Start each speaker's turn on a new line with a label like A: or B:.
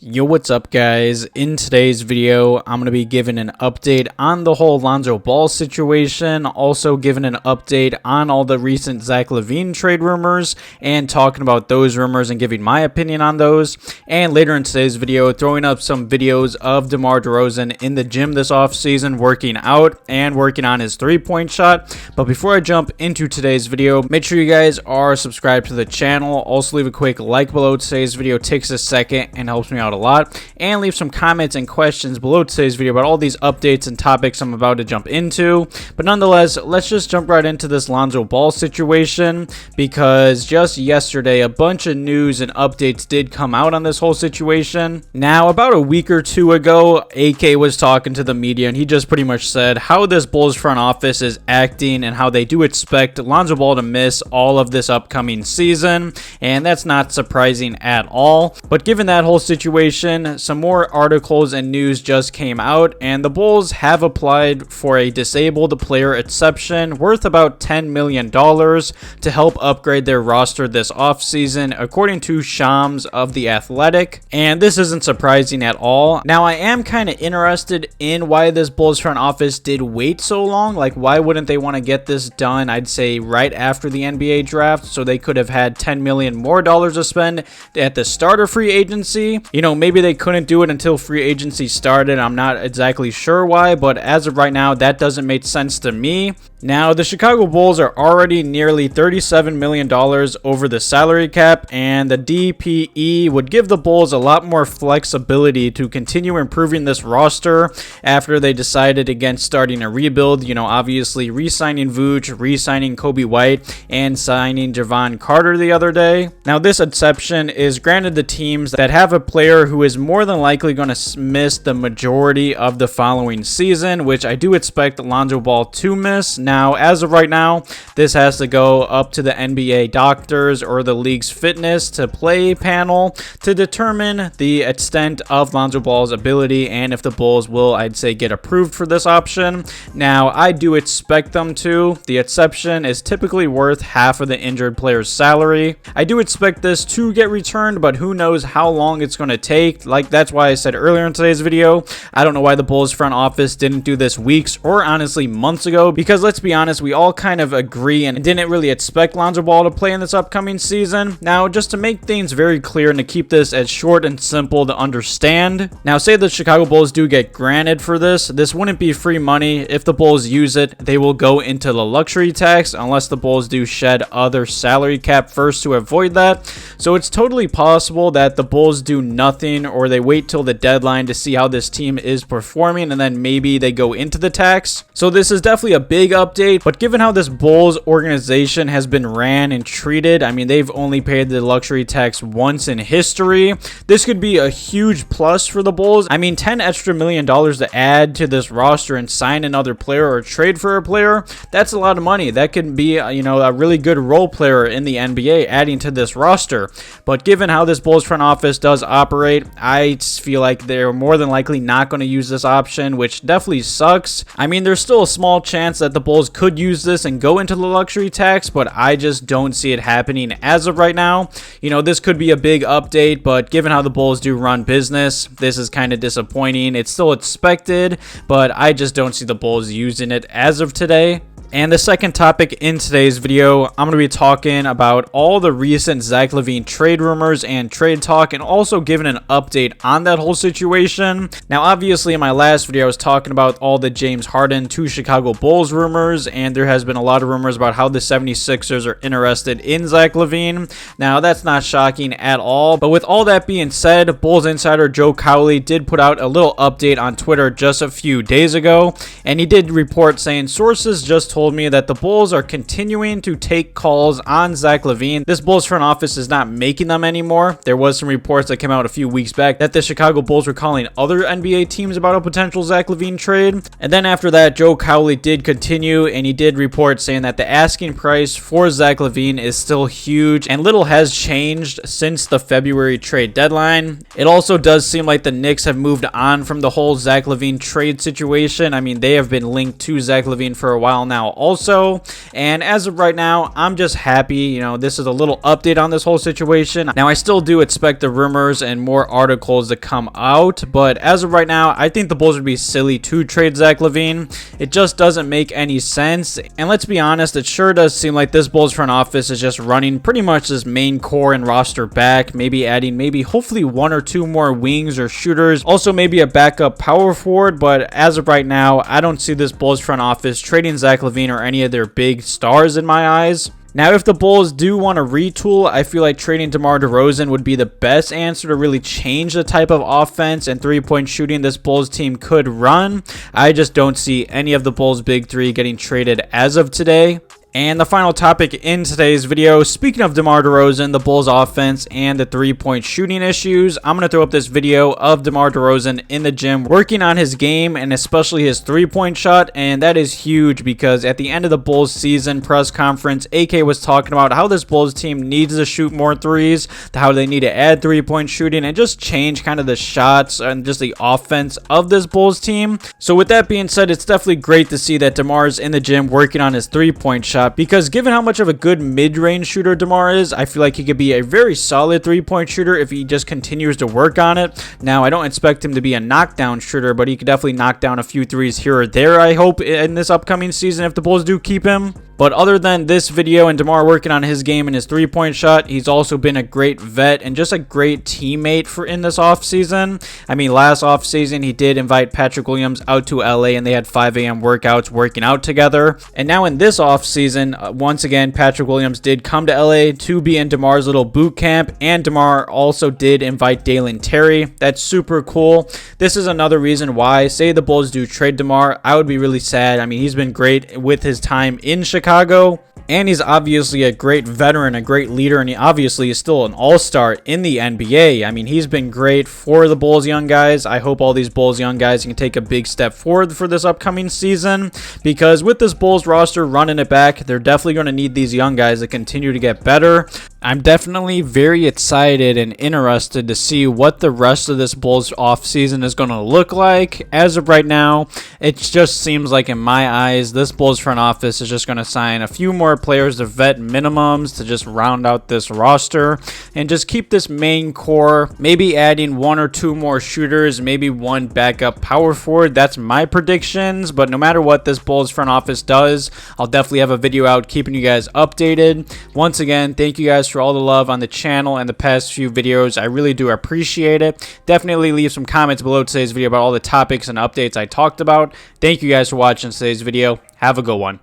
A: Yo, what's up guys? In today's video, I'm going to be giving an update on the whole Lonzo Ball situation, also giving an update on all the recent Zach LaVine trade rumors, and talking about those rumors and giving my opinion on those. And later in today's video, throwing up some videos of DeMar DeRozan in the gym this offseason, working out and working on his three-point shot. But before I jump into today's video, make sure you guys are subscribed to the channel. Also leave a quick like below today's video. It takes a second and helps me out a lot, and leave some comments and questions below today's video about all these updates and topics I'm about to jump into. But nonetheless, let's just jump right into this Lonzo Ball situation, because just yesterday a bunch of news and updates did come out on this whole situation. Now, about a week or two ago, AK was talking to the media, and he just pretty much said how this Bulls front office is acting and how they do expect Lonzo Ball to miss all of this upcoming season, and that's not surprising at all. But given that whole situation, some more articles and news just came out, and the Bulls have applied for a disabled player exception worth about $10 million to help upgrade their roster this offseason, according to Shams of The Athletic. And this isn't surprising at all. Now, I am kind of interested in why this Bulls front office did wait so long. Like, why wouldn't they want to get this done, I'd say, right after the NBA draft, so they could have had $10 million more to spend at the start of free agency? You know, maybe they couldn't do it until free agency started. I'm not exactly sure why, but as of right now, that doesn't make sense to me. Now, the Chicago Bulls are already nearly $37 million over the salary cap, and the DPE would give the Bulls a lot more flexibility to continue improving this roster after they decided against starting a rebuild. You know, obviously re-signing Vooch, re-signing Kobe White, and signing Javon Carter the other day. Now, this exception is granted the teams that have a player who is more than likely going to miss the majority of the following season, which I do expect Lonzo Ball to miss. Now, as of right now, this has to go up to the NBA doctors or the league's fitness to play panel to determine the extent of Lonzo Ball's ability and if the Bulls will, I'd say, get approved for this option. Now, I do expect them to. The exception is typically worth half of the injured player's salary. I do expect this to get returned, but who knows how long it's going to take. Like, that's why I said earlier in today's video, I don't know why the Bulls front office didn't do this weeks or honestly months ago, because let's be honest, we all kind of agree and didn't really expect Lonzo Ball to play in this upcoming season. Now, just to make things very clear and to keep this as short and simple to understand, now say the Chicago Bulls do get granted for this wouldn't be free money. If the Bulls use it, they will go into the luxury tax unless the Bulls do shed other salary cap first to avoid that. So it's totally possible that the Bulls do nothing, or they wait till the deadline to see how this team is performing, and then maybe they go into the tax. So this is definitely a big update, but given how this Bulls organization has been ran and treated, I mean, they've only paid the luxury tax once in history. This could be a huge plus for the Bulls. I mean, $10 extra million to add to this roster and sign another player or trade for a player, that's a lot of money. That could be, you know, a really good role player in the NBA adding to this roster. But given how this Bulls front office does operate, I feel like they're more than likely not going to use this option, which definitely sucks. I mean, there's still a small chance that the Bulls could use this and go into the luxury tax, but I just don't see it happening as of right now. You know, this could be a big update, but given how the Bulls do run business, this is kind of disappointing. It's still expected, but I just don't see the Bulls using it as of today. And the second topic in today's video, I'm going to be talking about all the recent Zach LaVine trade rumors and trade talk, and also giving an update on that whole situation. Now, obviously, in my last video, I was talking about all the James Harden to Chicago Bulls rumors, and there has been a lot of rumors about how the 76ers are interested in Zach LaVine. Now, that's not shocking at all, but with all that being said, Bulls insider Joe Cowley did put out a little update on Twitter just a few days ago, and he did report saying, sources just told me that the Bulls are continuing to take calls on Zach LaVine. This Bulls front office is not making them anymore. There was some reports that came out a few weeks back that the Chicago Bulls were calling other NBA teams about a potential Zach LaVine trade. And then after that, Joe Cowley did continue, and he did report saying that the asking price for Zach LaVine is still huge, and little has changed since the February trade deadline. It also does seem like the Knicks have moved on from the whole Zach LaVine trade situation. I mean, they have been linked to Zach LaVine for a while now also. And as of right now, I'm just happy. You know, this is a little update on this whole situation. Now, I still do expect the rumors and more articles to come out, but as of right now, I think the Bulls would be silly to trade Zach LaVine. It just doesn't make any sense. And let's be honest, it sure does seem like this Bulls front office is just running pretty much this main core and roster back, maybe adding hopefully one or two more wings or shooters, also maybe a backup power forward. But as of right now, I don't see this Bulls front office trading Zach LaVine or any of their big stars in my eyes. Now, if the Bulls do want to retool, I feel like trading DeMar DeRozan would be the best answer to really change the type of offense and three-point shooting this Bulls team could run. I just don't see any of the Bulls' big three getting traded as of today. And the final topic in today's video, speaking of DeMar DeRozan, the Bulls offense, and the three-point shooting issues, I'm going to throw up this video of DeMar DeRozan in the gym working on his game and especially his three-point shot, and that is huge because at the end of the Bulls season press conference, AK was talking about how this Bulls team needs to shoot more threes, how they need to add three-point shooting and just change kind of the shots and just the offense of this Bulls team. So with that being said, it's definitely great to see that DeMar's in the gym working on his three-point shot, because given how much of a good mid-range shooter DeMar is, I feel like he could be a very solid three-point shooter if he just continues to work on it. Now, I don't expect him to be a knockdown shooter, but he could definitely knock down a few threes here or there, I hope, in this upcoming season if the Bulls do keep him. But other than this video and DeMar working on his game and his three-point shot, he's also been a great vet and just a great teammate in this offseason. I mean, last offseason, he did invite Patrick Williams out to LA and they had 5 a.m. workouts working out together. And now in this offseason, once again, Patrick Williams did come to LA to be in DeMar's little boot camp, and DeMar also did invite Dalen Terry. That's super cool. This is another reason why, say the Bulls do trade DeMar, I would be really sad. I mean, he's been great with his time in Chicago, and he's obviously a great veteran, a great leader, and he obviously is still an all-star in the NBA. I mean, he's been great for the Bulls young guys. I hope all these Bulls young guys can take a big step forward for this upcoming season, because with this Bulls roster running it back, they're definitely going to need these young guys to continue to get better. I'm definitely very excited and interested to see what the rest of this Bulls offseason is going to look like. As of right now, it just seems like in my eyes, this Bulls front office is just going to sign a few more players to vet minimums to just round out this roster and just keep this main core, maybe adding one or two more shooters, maybe one backup power forward. That's my predictions, but no matter what this Bulls front office does, I'll definitely have a video out keeping you guys updated. Once again, thank you guys for all the love on the channel and the past few videos. I really do appreciate it. Definitely leave some comments below today's video about all the topics and updates I talked about. Thank you guys for watching today's video. Have a good one.